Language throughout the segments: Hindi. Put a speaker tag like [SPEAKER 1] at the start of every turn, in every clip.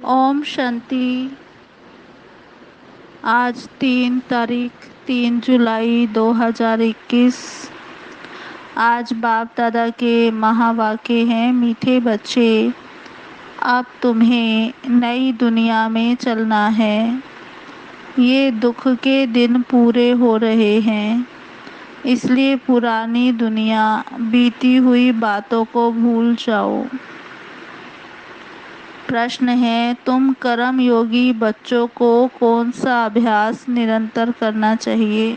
[SPEAKER 1] ओम शांति। आज 3 जुलाई 2021। आज बाप दादा के महावाक्य हैं, मीठे बच्चे, अब तुम्हें नई दुनिया में चलना है। ये दुख के दिन पूरे हो रहे हैं, इसलिए पुरानी दुनिया, बीती हुई बातों को भूल जाओ। प्रश्न है, तुम कर्म योगी बच्चों को कौन सा अभ्यास निरंतर करना चाहिए?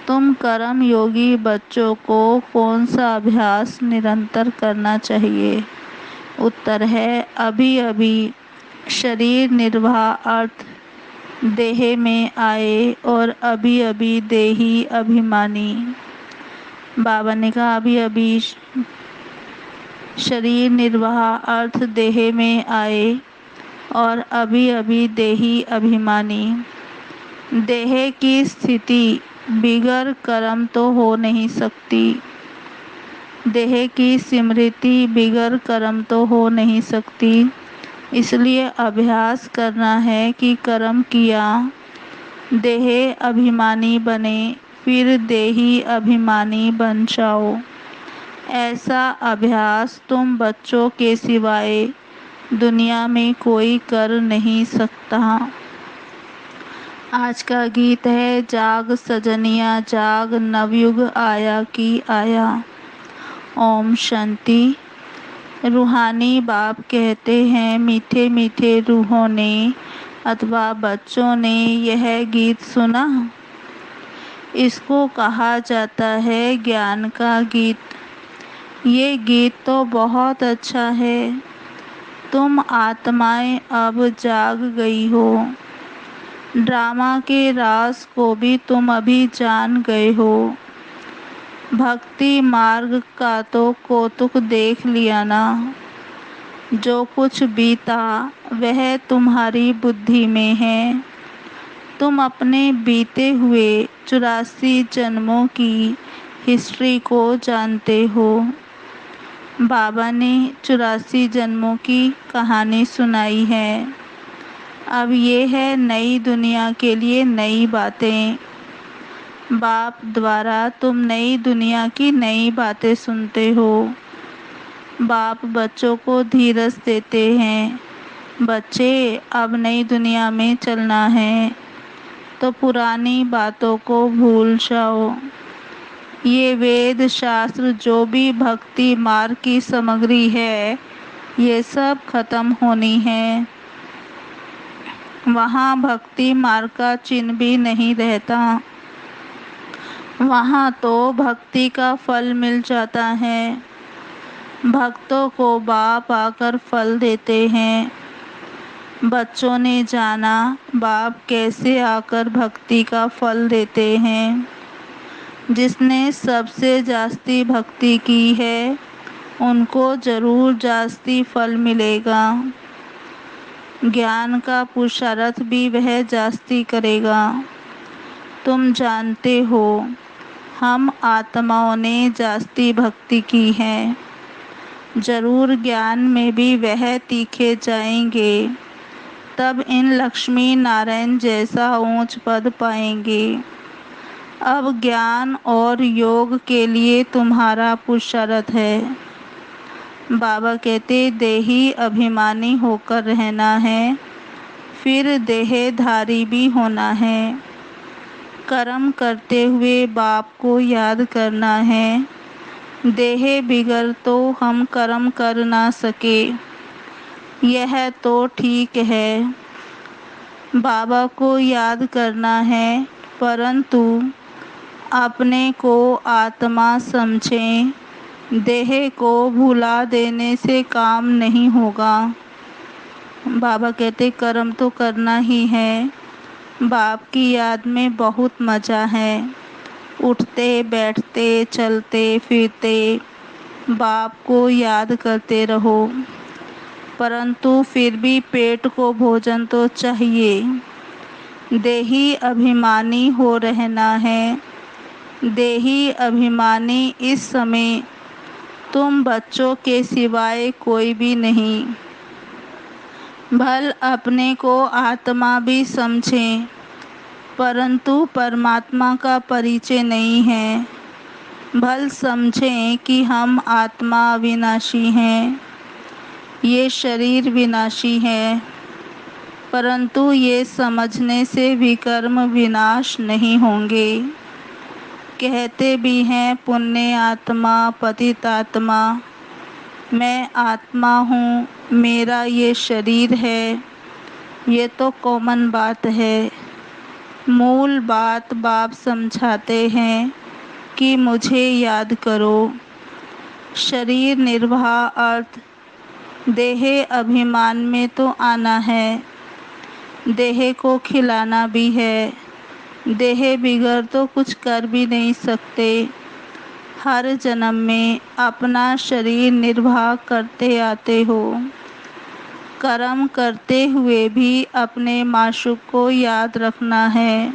[SPEAKER 1] तुम कर्म योगी बच्चों को कौन सा अभ्यास निरंतर करना चाहिए? उत्तर है, अभी अभी शरीर निर्वाह अर्थ देह में आए और अभी अभी देही अभिमानी। बाबा ने कहा, अभी अभी शरीर निर्वाह अर्थ देह में आए और अभी अभी देही अभिमानी। देह की स्थिति बिगर कर्म तो हो नहीं सकती। देह की स्मृति बिगर कर्म तो हो नहीं सकती। इसलिए अभ्यास करना है कि कर्म किया, देह अभिमानी बने, फिर देही अभिमानी बन जाओ। ऐसा अभ्यास तुम बच्चों के सिवाय दुनिया में कोई कर नहीं सकता। आज का गीत है, जाग सजनिया जाग, नवयुग आया कि आया। ओम शांति। रूहानी बाप कहते हैं, मीठे मीठे रूहों ने अथवा बच्चों ने यह गीत सुना। इसको कहा जाता है ज्ञान का गीत। ये गीत तो बहुत अच्छा है। तुम आत्माएं अब जाग गई हो। ड्रामा के राज को भी तुम अभी जान गए हो। भक्ति मार्ग का तो कौतुक देख लिया ना। जो कुछ बीता वह तुम्हारी बुद्धि में है। तुम अपने बीते हुए 84 जन्मों की हिस्ट्री को जानते हो। बाबा ने 84 जन्मों की कहानी सुनाई है। अब ये है नई दुनिया के लिए नई बातें। बाप द्वारा तुम नई दुनिया की नई बातें सुनते हो। बाप बच्चों को धीरज देते हैं, बच्चे अब नई दुनिया में चलना है, तो पुरानी बातों को भूल जाओ। ये वेद शास्त्र जो भी भक्ति मार्ग की सामग्री है, ये सब खत्म होनी है। वहाँ भक्ति मार्ग का चिन्ह भी नहीं रहता। वहाँ तो भक्ति का फल मिल जाता है। भक्तों को बाप आकर फल देते हैं। बच्चों ने जाना बाप कैसे आकर भक्ति का फल देते हैं। जिसने सबसे जास्ती भक्ति की है, उनको जरूर जास्ती फल मिलेगा। ज्ञान का पुरुषार्थ भी वह जास्ती करेगा। तुम जानते हो, हम आत्माओं ने जास्ती भक्ति की है। जरूर ज्ञान में भी वह तीखे जाएंगे, तब इन लक्ष्मी नारायण जैसा ऊंच पद पाएंगे। अब ज्ञान और योग के लिए तुम्हारा पुरुषार्थ है। बाबा कहते, देही अभिमानी होकर रहना है, फिर देहधारी भी होना है। कर्म करते हुए बाप को याद करना है। देह बिगर तो हम कर्म कर ना सके, यह तो ठीक है। बाबा को याद करना है, परंतु अपने को आत्मा समझें। देह को भुला देने से काम नहीं होगा। बाबा कहते, कर्म तो करना ही है। बाप की याद में बहुत मज़ा है। उठते बैठते चलते फिरते बाप को याद करते रहो, परंतु फिर भी पेट को भोजन तो चाहिए। देही अभिमानी हो रहना है। देही अभिमानी इस समय तुम बच्चों के सिवाय कोई भी नहीं। भल अपने को आत्मा भी समझें, परंतु परमात्मा का परिचय नहीं है। भल समझें कि हम आत्मा अविनाशी हैं, ये शरीर विनाशी है, परंतु ये समझने से विकर्म विनाश नहीं होंगे। कहते भी हैं पुण्य आत्मा पतित आत्मा, मैं आत्मा हूँ, मेरा ये शरीर है, ये तो कॉमन बात है। मूल बात बाप समझाते हैं कि मुझे याद करो। शरीर निर्वाह अर्थ देह अभिमान में तो आना है, देह को खिलाना भी है। देह बिगड़ तो कुछ कर भी नहीं सकते। हर जन्म में अपना शरीर निर्वाह करते आते हो। कर्म करते हुए भी अपने माशूक को याद रखना है।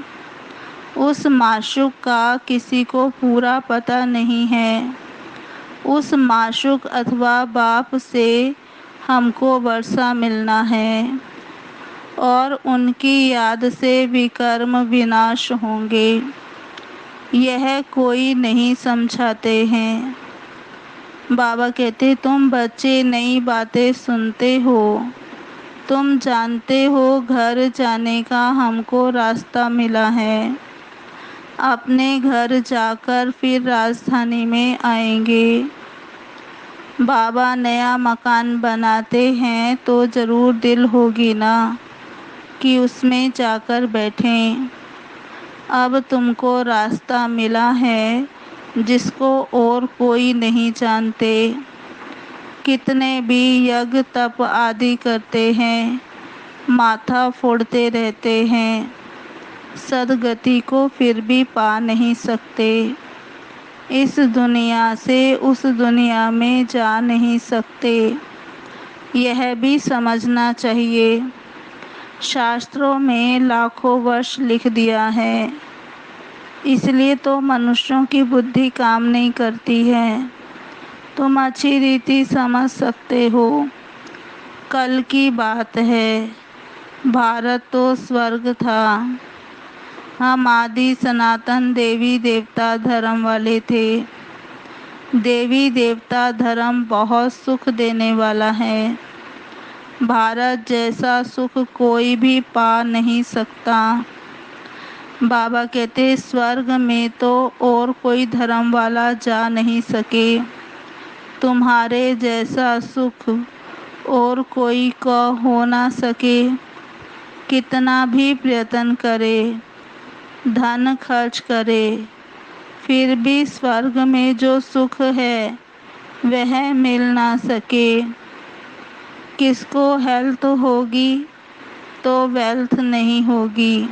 [SPEAKER 1] उस माशूक का किसी को पूरा पता नहीं है। उस माशूक अथवा बाप से हमको वर्षा मिलना है और उनकी याद से विकर्म विनाश होंगे। यह कोई नहीं समझाते हैं। बाबा कहते तुम बच्चे नई बातें सुनते हो, तुम जानते हो घर जाने का हमको रास्ता मिला है। अपने घर जाकर फिर राजधानी में आएंगे। बाबा नया मकान बनाते हैं तो ज़रूर दिल होगी ना कि उसमें जाकर बैठें। अब तुमको रास्ता मिला है जिसको और कोई नहीं जानते। कितने भी यज्ञ तप आदि करते हैं, माथा फोड़ते रहते हैं, सदगति को फिर भी पा नहीं सकते। इस दुनिया से उस दुनिया में जा नहीं सकते। यह भी समझना चाहिए। शास्त्रों में लाखों वर्ष लिख दिया है, इसलिए तो मनुष्यों की बुद्धि काम नहीं करती है। तुम अच्छी रीति समझ सकते हो। कल की बात है, भारत तो स्वर्ग था। हम आदि सनातन देवी देवता धर्म वाले थे। देवी देवता धर्म बहुत सुख देने वाला है। भारत जैसा सुख कोई भी पा नहीं सकता। बाबा कहते स्वर्ग में तो और कोई धर्म वाला जा नहीं सके। तुम्हारे जैसा सुख और कोई को हो ना सके। कितना भी प्रयत्न करे, धन खर्च करे, फिर भी स्वर्ग में जो सुख है वह मिल ना सके। किसको हेल्थ होगी तो वेल्थ नहीं होगी,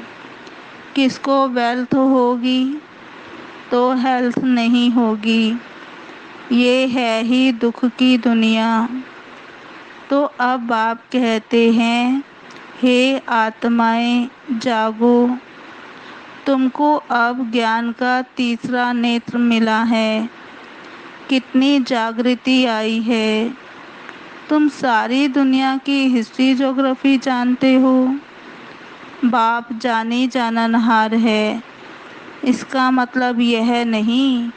[SPEAKER 1] किसको वेल्थ होगी तो हेल्थ नहीं होगी। ये है ही दुख की दुनिया। तो अब आप कहते हैं हे आत्माएं जागो, तुमको अब ज्ञान का तीसरा नेत्र मिला है। कितनी जागृति आई है। तुम सारी दुनिया की हिस्ट्री ज्योग्राफी जानते हो। बाप जानी जाननहार है। इसका मतलब यह नहीं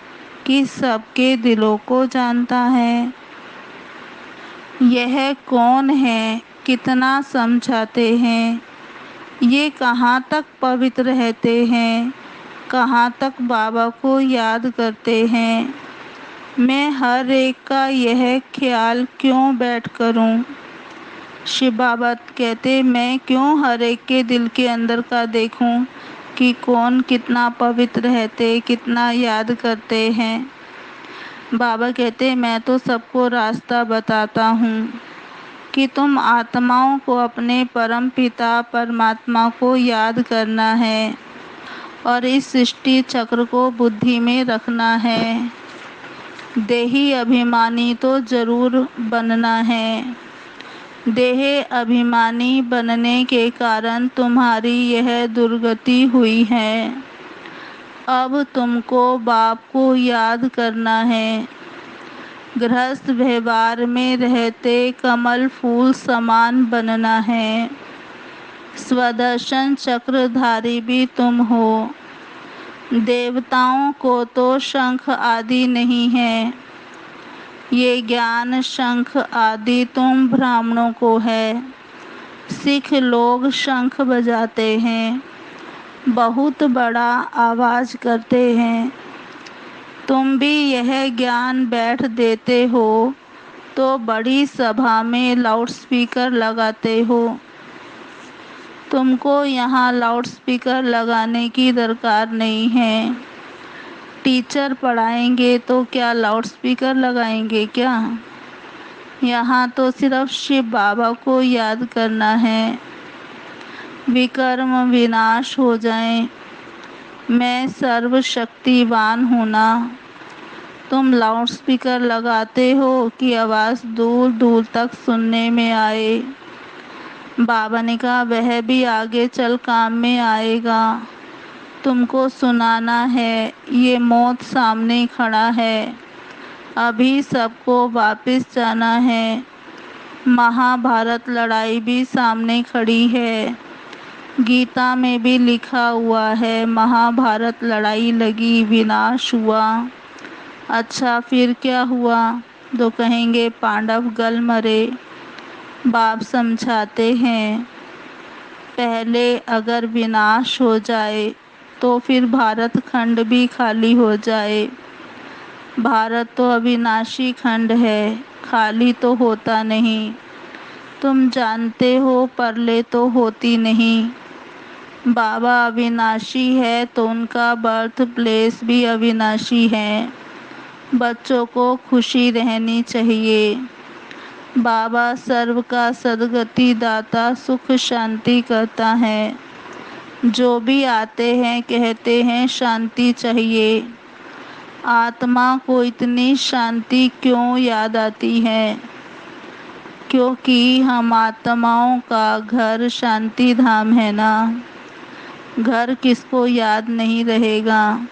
[SPEAKER 1] कि सबके दिलों को जानता है। यह कौन है, कितना समझाते हैं, ये कहाँ तक पवित्र रहते हैं, कहाँ तक बाबा को याद करते हैं। मैं हर एक का यह ख्याल क्यों बैठ करूं। शिव बाबा कहते मैं क्यों हर एक के दिल के अंदर का देखूं कि कौन कितना पवित्र रहते, कितना याद करते हैं। बाबा कहते मैं तो सबको रास्ता बताता हूँ कि तुम आत्माओं को अपने परम पिता परमात्मा को याद करना है और इस सृष्टि चक्र को बुद्धि में रखना है। देही अभिमानी तो जरूर बनना है। देह अभिमानी बनने के कारण तुम्हारी यह दुर्गति हुई है। अब तुमको बाप को याद करना है। गृहस्थ व्यवहार में रहते कमल फूल समान बनना है। स्वदर्शन चक्रधारी भी तुम हो। देवताओं को तो शंख आदि नहीं है, ये ज्ञान शंख आदि तुम ब्राह्मणों को है। सिख लोग शंख बजाते हैं, बहुत बड़ा आवाज करते हैं। तुम भी यह ज्ञान बैठ देते हो तो बड़ी सभा में लाउडस्पीकर लगाते हो। तुमको यहाँ लाउडस्पीकर लगाने की दरकार नहीं है। टीचर पढ़ाएंगे तो क्या लाउडस्पीकर लगाएंगे क्या? यहाँ तो सिर्फ शिव बाबा को याद करना है। विकर्म विनाश हो जाए, मैं सर्वशक्तिवान हूँ ना। तुम लाउडस्पीकर लगाते हो कि आवाज़ दूर दूर तक सुनने में आए। बाबा ने कहा वह भी आगे चल काम में आएगा। तुमको सुनाना है, ये मौत सामने खड़ा है, अभी सबको वापस जाना है। महाभारत लड़ाई भी सामने खड़ी है। गीता में भी लिखा हुआ है महाभारत लड़ाई लगी, विनाश हुआ। अच्छा फिर क्या हुआ? तो कहेंगे पांडव गल मरे। बाप समझाते हैं पहले अगर विनाश हो जाए तो फिर भारत खंड भी खाली हो जाए। भारत तो अविनाशी खंड है, खाली तो होता नहीं। तुम जानते हो परले तो होती नहीं। बाबा अविनाशी है तो उनका बर्थ प्लेस भी अविनाशी है। बच्चों को खुशी रहनी चाहिए। बाबा सर्व का सद्गति दाता सुख शांति करता है। जो भी आते हैं कहते हैं शांति चाहिए। आत्मा को इतनी शांति क्यों याद आती है? क्योंकि हम आत्माओं का घर शांति धाम है ना। घर किसको याद नहीं रहेगा।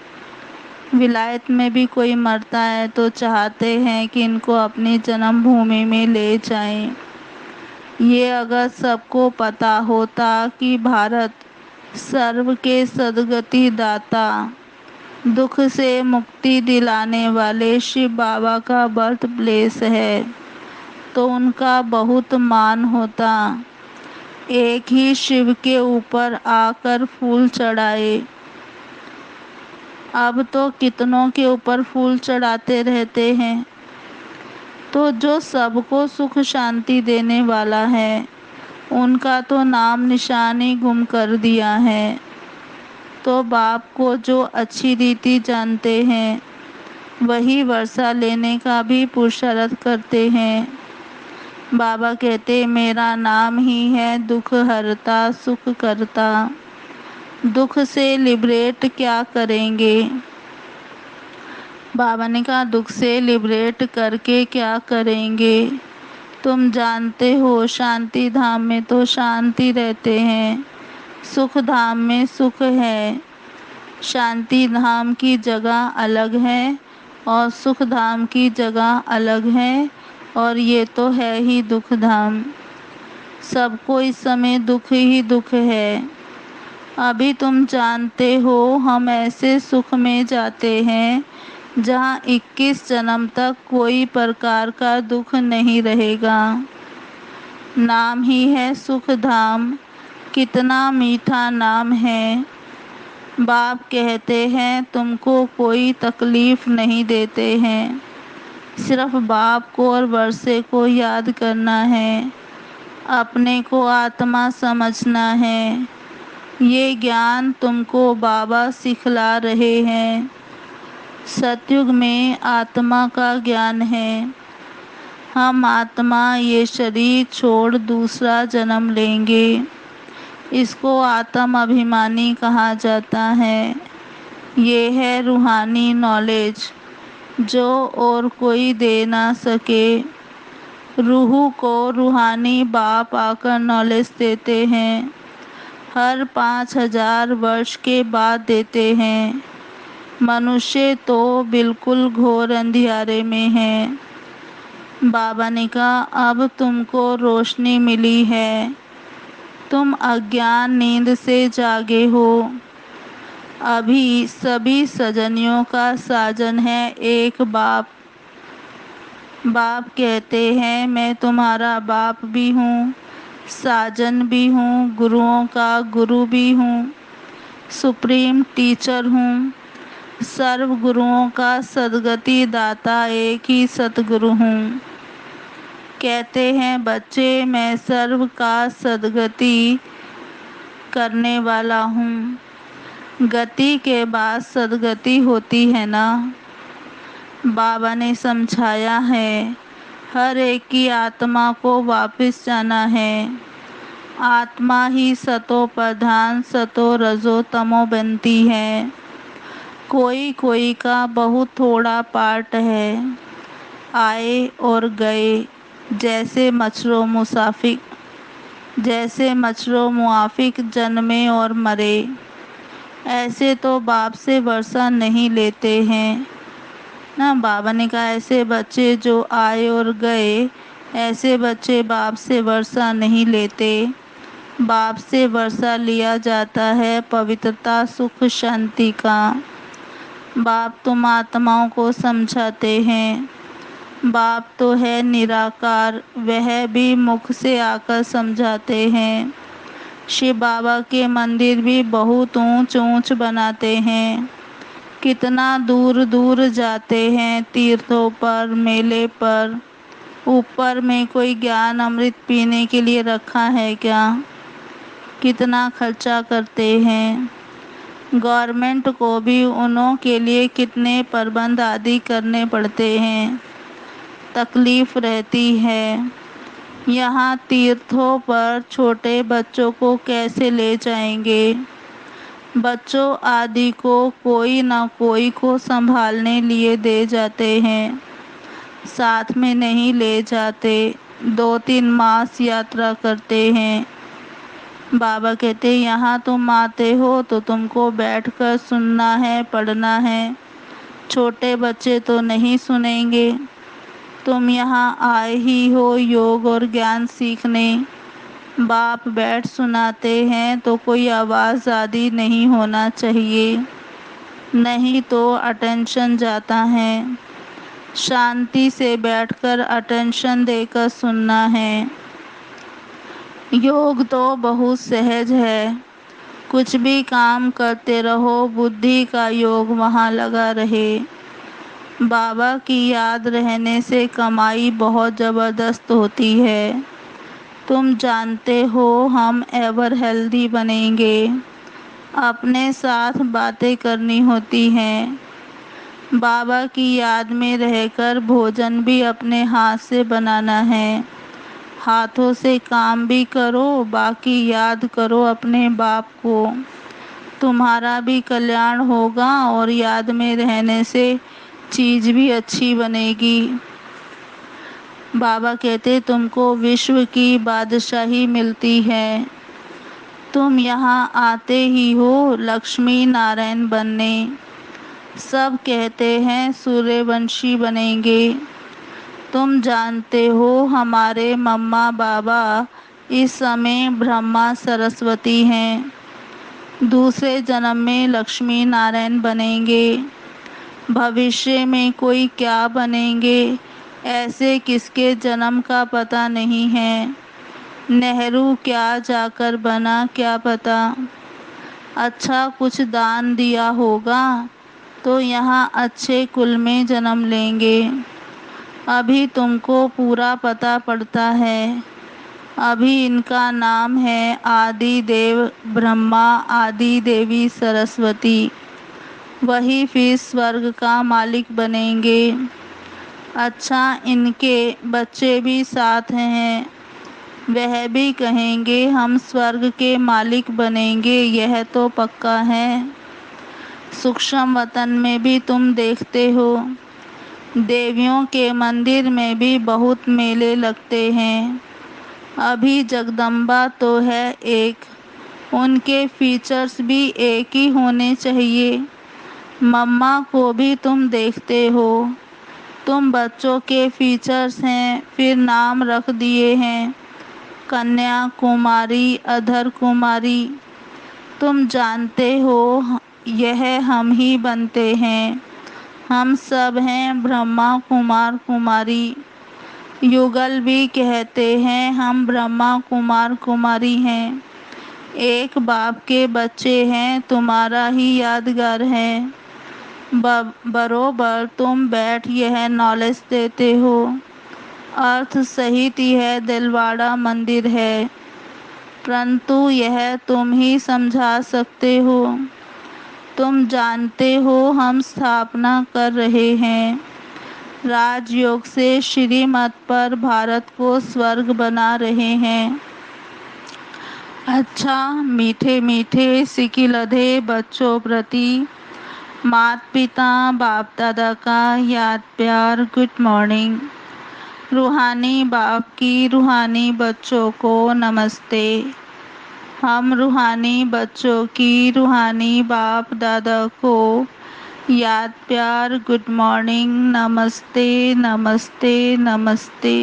[SPEAKER 1] विलायत में भी कोई मरता है तो चाहते हैं कि इनको अपनी जन्मभूमि में ले जाएं। ये अगर सबको पता होता कि भारत सर्व के सद्गति दाता दुख से मुक्ति दिलाने वाले शिव बाबा का बर्थ प्लेस है तो उनका बहुत मान होता। एक ही शिव के ऊपर आकर फूल चढ़ाए। अब तो कितनों के ऊपर फूल चढ़ाते रहते हैं। तो जो सबको सुख शांति देने वाला है उनका तो नाम निशान ही गुम कर दिया है। तो बाप को जो अच्छी रीति जानते हैं वही वर्षा लेने का भी पुरुषार्थ करते हैं। बाबा कहते मेरा नाम ही है दुख हरता सुख करता। दुख से लिबरेट क्या करेंगे? बाबा ने कहा दुख से लिबरेट करके क्या करेंगे? तुम जानते हो शांति धाम में तो शांति रहते हैं, सुख धाम में सुख है। शांति धाम की जगह अलग है और सुख धाम की जगह अलग है और ये तो है ही दुख धाम। सबको इस समय दुख ही दुख है। अभी तुम जानते हो हम ऐसे सुख में जाते हैं जहाँ 21 जन्म तक कोई प्रकार का दुख नहीं रहेगा। नाम ही है सुख धाम। कितना मीठा नाम है। बाप कहते हैं तुमको कोई तकलीफ नहीं देते हैं, सिर्फ बाप को और वर्षे को याद करना है। अपने को आत्मा समझना है। ये ज्ञान तुमको बाबा सिखला रहे हैं। सतयुग में आत्मा का ज्ञान है। हम आत्मा ये शरीर छोड़ दूसरा जन्म लेंगे। इसको आत्म अभिमानी कहा जाता है। ये है रूहानी नॉलेज जो और कोई दे ना सके। रूह को रूहानी बाप आकर नॉलेज देते हैं। हर 5000 वर्ष के बाद देते हैं। मनुष्य तो बिल्कुल घोर अंधियारे में है। बाबा ने कहा, अब तुमको रोशनी मिली है, तुम अज्ञान नींद से जागे हो। अभी सभी सजनियों का साजन है एक बाप। बाप कहते हैं, मैं तुम्हारा बाप भी हूँ, साजन भी हूँ, गुरुओं का गुरु भी हूँ, सुप्रीम टीचर हूँ, सर्व गुरुओं का सद्गति दाता एक ही सतगुरु हूँ। कहते हैं बच्चे, मैं सर्व का सद्गति करने वाला हूँ। गति के बाद सद्गति होती है ना। बाबा ने समझाया है, हर एक की आत्मा को वापस जाना है। आत्मा ही सतो प्रधान सतो रजो तमो बनती है। कोई कोई का बहुत थोड़ा पार्ट है। आए और गए, जैसे मच्छरों मुआफिक जन्मे और मरे। ऐसे तो बाप से वर्षा नहीं लेते हैं ना। बाबा ने कहा, ऐसे बच्चे जो आए और गए, ऐसे बच्चे बाप से वर्षा नहीं लेते। बाप से वर्षा लिया जाता है पवित्रता सुख शांति का। बाप तुम आत्माओं को समझाते हैं। बाप तो है निराकार, वह भी मुख से आकर समझाते हैं। शिव बाबा के मंदिर भी बहुत ऊंच ऊंच बनाते हैं। कितना दूर दूर जाते हैं तीर्थों पर, मेले पर। ऊपर में कोई ज्ञान अमृत पीने के लिए रखा है क्या? कितना खर्चा करते हैं। गवर्नमेंट को भी उन्हों के लिए कितने प्रबंध आदि करने पड़ते हैं। तकलीफ रहती है। यहाँ तीर्थों पर छोटे बच्चों को कैसे ले जाएंगे? बच्चों आदि को कोई न कोई को संभालने लिए दे जाते हैं, साथ में नहीं ले जाते। 2-3 मास यात्रा करते हैं। बाबा कहते, यहाँ तुम आते हो तो तुमको बैठकर सुनना है, पढ़ना है। छोटे बच्चे तो नहीं सुनेंगे। तुम यहाँ आए ही हो योग और ज्ञान सीखने। बाप बैठ सुनाते हैं तो कोई आवाज़ आदि नहीं होना चाहिए, नहीं तो अटेंशन जाता है। शांति से बैठकर अटेंशन देकर सुनना है। योग तो बहुत सहज है। कुछ भी काम करते रहो, बुद्धि का योग वहाँ लगा रहे। बाबा की याद रहने से कमाई बहुत ज़बरदस्त होती है। तुम जानते हो, हम एवर हेल्दी बनेंगे। अपने साथ बातें करनी होती हैं। बाबा की याद में रहकर भोजन भी अपने हाथ से बनाना है। हाथों से काम भी करो, बाकी याद करो अपने बाप को। तुम्हारा भी कल्याण होगा और याद में रहने से चीज़ भी अच्छी बनेगी। बाबा कहते, तुमको विश्व की बादशाही मिलती है। तुम यहाँ आते ही हो लक्ष्मी नारायण बनने। सब कहते हैं सूर्यवंशी बनेंगे। तुम जानते हो हमारे मम्मा बाबा इस समय ब्रह्मा सरस्वती हैं। दूसरे जन्म में लक्ष्मी नारायण बनेंगे। भविष्य में कोई क्या बनेंगे, ऐसे किसके जन्म का पता नहीं है। नेहरू क्या जाकर बना, क्या पता। अच्छा कुछ दान दिया होगा तो यहाँ अच्छे कुल में जन्म लेंगे। अभी तुमको पूरा पता पड़ता है। अभी इनका नाम है आदि देव ब्रह्मा, आदि देवी सरस्वती। वही फिर स्वर्ग का मालिक बनेंगे। अच्छा, इनके बच्चे भी साथ हैं। वह भी कहेंगे हम स्वर्ग के मालिक बनेंगे, यह तो पक्का है। सूक्ष्म वतन में भी तुम देखते हो, देवियों के मंदिर में भी बहुत मेले लगते हैं। अभी जगदम्बा तो है एक, उनके फीचर्स भी एक ही होने चाहिए। मम्मा को भी तुम देखते हो, तुम बच्चों के फीचर्स हैं, फिर नाम रख दिए हैं कन्या कुमारी, अधर कुमारी। तुम जानते हो यह हम ही बनते हैं, हम सब हैं ब्रह्मा कुमार कुमारी। युगल भी कहते हैं हम ब्रह्मा कुमार कुमारी हैं। एक बाप के बच्चे हैं, तुम्हारा ही यादगार है। बरोबर तुम बैठ यह नॉलेज देते हो। अर्थ सहित यह दिलवाड़ा मंदिर है, परंतु यह तुम ही समझा सकते हो। तुम जानते हो हम स्थापना कर रहे हैं राजयोग से श्रीमत पर, भारत को स्वर्ग बना रहे हैं। अच्छा मीठे मीठे सिकिलधे बच्चों प्रति माता पिता बाप दादा का याद प्यार गुड मॉर्निंग। रूहानी बाप की रूहानी बच्चों को नमस्ते। हम रूहानी बच्चों की रूहानी बाप दादा को याद प्यार गुड मॉर्निंग, नमस्ते नमस्ते नमस्ते।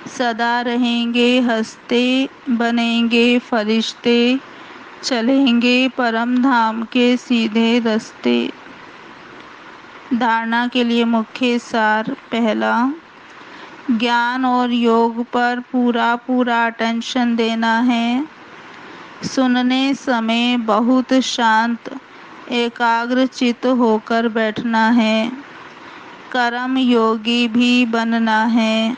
[SPEAKER 1] सदा रहेंगे हंसते, बनेंगे फरिश्ते, चलेंगे परम धाम के सीधे रास्ते। धारणा के लिए मुख्य सार। पहला, ज्ञान और योग पर पूरा पूरा अटेंशन देना है। सुनने समय बहुत शांत एकाग्र चित्त होकर बैठना है। कर्म योगी भी बनना है।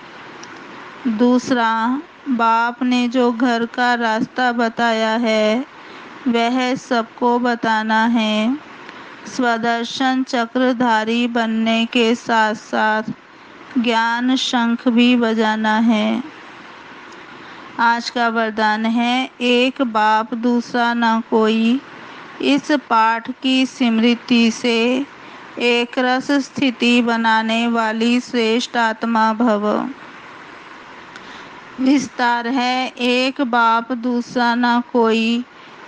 [SPEAKER 1] दूसरा, बाप ने जो घर का रास्ता बताया है वह सबको बताना है। स्वदर्शन चक्रधारी बनने के साथ साथ ज्ञान शंख भी बजाना है। आज का वरदान है, एक बाप दूसरा न कोई। इस पाठ की स्मृति से एक रस स्थिति बनाने वाली श्रेष्ठ आत्मा भव। विस्तार है, एक बाप दूसरा न कोई।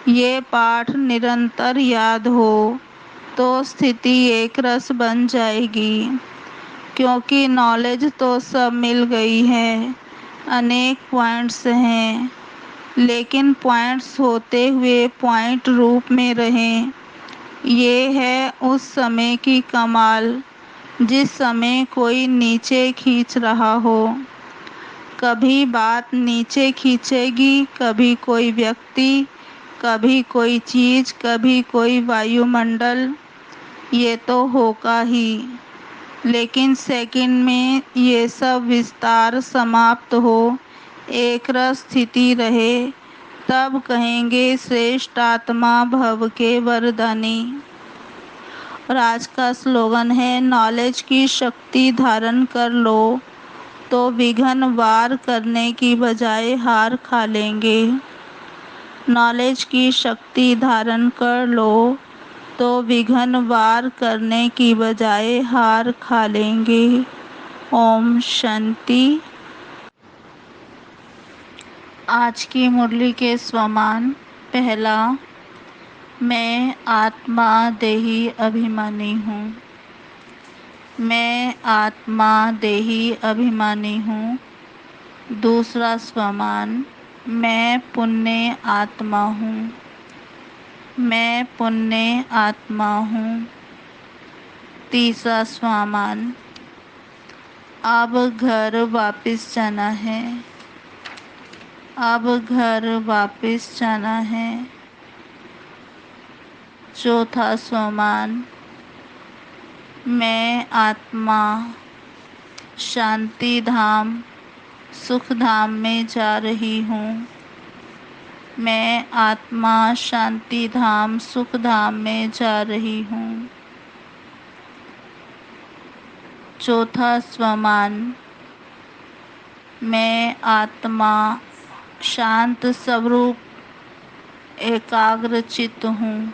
[SPEAKER 1] ये पाठ निरंतर याद हो तो स्थिति एक रस बन जाएगी, क्योंकि नॉलेज तो सब मिल गई है। अनेक पॉइंट्स हैं, लेकिन पॉइंट्स होते हुए पॉइंट रूप में रहें। ये है उस समय की कमाल जिस समय कोई नीचे खींच रहा हो। कभी बात नीचे खींचेगी, कभी कोई व्यक्ति, कभी कोई चीज, कभी कोई वायुमंडल। ये तो होगा ही, लेकिन सेकंड में ये सब विस्तार समाप्त हो, एक रस स्थिति रहे, तब कहेंगे श्रेष्ठ आत्मा भव के वरदानी। और आज का स्लोगन है, नॉलेज की शक्ति धारण कर लो तो विघ्न वार करने की बजाय हार खा लेंगे। नॉलेज की शक्ति धारण कर लो तो विघ्न वार करने की बजाय हार खा लेंगे। ओम शांति। आज की मुरली के स्वमान। पहला, मैं आत्मा देही अभिमानी हूँ। मैं आत्मा देही अभिमानी हूँ। दूसरा स्वमान, मैं पुण्य आत्मा हूँ। मैं पुण्य आत्मा हूँ। तीसरा स्वमान, अब घर वापस जाना है। अब घर वापस जाना है। चौथा स्वमान, मैं आत्मा शांति धाम सुख धाम में जा रही हूँ। मैं आत्मा शांति धाम सुख धाम में जा रही हूँ। चौथा स्वमान, मैं आत्मा शांत स्वरूप एकाग्र चित्त हूँ।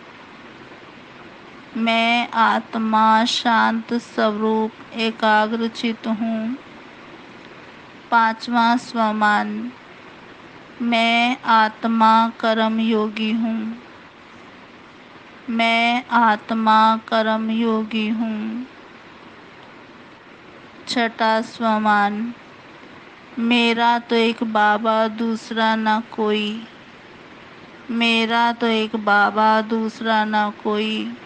[SPEAKER 1] मैं आत्मा शांत स्वरूप एकाग्र चित्त हूँ। पांचवा स्वमान, मैं आत्मा कर्म योगी हूँ। मैं आत्मा कर्म योगी हूँ। छठा स्वमान, मेरा तो एक बाबा दूसरा न कोई, मेरा तो एक बाबा दूसरा न कोई।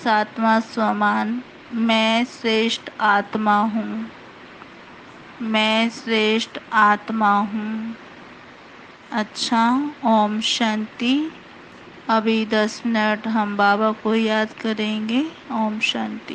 [SPEAKER 1] सातवां स्वमान, मैं श्रेष्ठ आत्मा हूँ, मैं श्रेष्ठ आत्मा हूँ। अच्छा, ओम शांति। अभी 10 मिनट हम बाबा को याद करेंगे। ओम शांति।